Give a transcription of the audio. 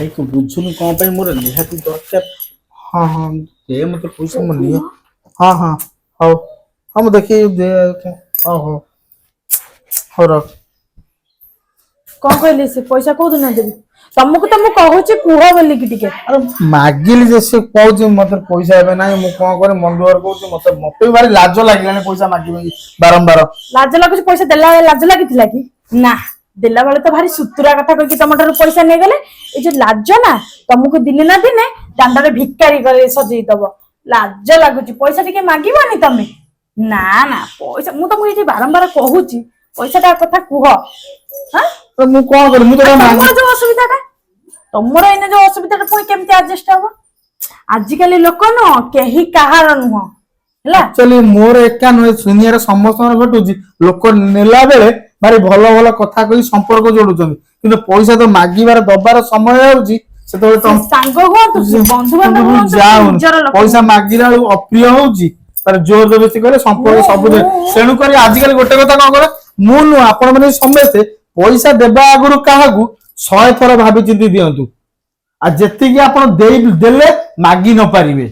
भाई को बुझुनु कौन पे मोर निहाती दरकार। हाँ हाँ दे मत पैसा मन नहीं। हाँ हाँ हाउ हम देखिए दे। हाँ हाँ हो रख। कौन कहले से पैसा को दिन देबी तुमको तो मु कहूची कुह बोली कि टिके अरे मागिली जैसे कहू मत पैसा एबे ना मु कौन करे मन दुआर कहू मत मत भारी लाज लागिलानी पैसा मागी बारंबार। लाज लागुची पैसा देला लाज लागिथिला कि ना देला बेले तो भारी सुतुरा कथा कहि तमठार पैसा नै गले ए जे लाज ना तुमको दिने ना दिने दांडरे भिकारी करे सजई दब लाज लागुची पैसा टिके मागिबानी तमे ना ना पैसा मु तुमको जे बारंबार कहूची पैसा ता कथा कुह। हां तो मु कौन कर मु तो तमरो जो असुविधा ता तमरो एने जो असुविधा ता पुणी केमते एडजस्ट हबो आजिकली लोक न केही कहार नुह हला एक्चुअली मोर एका न दुनिया रे समस्त घटुची लोक नेला बेले भारी भलो भलो कथा कहि संपर्क जोडुचंदी किंतु पैसा तो मागिबार दबार समय आउची सेतो तुम सांग हो तू बंधु बांधव हो जाओ पैसा मागिला अप्रिय होउची पर जोर जबरदस्ती करे संपर्क सब तेणु करी आजिकल गोटे कथा कौन करे मु नु आपण माने समस्ते पैसा देबा आगुरु काहाकू 100 थर भाबी चिंती दियंतु आ जेति कि आपण देले मागी न पारिबे।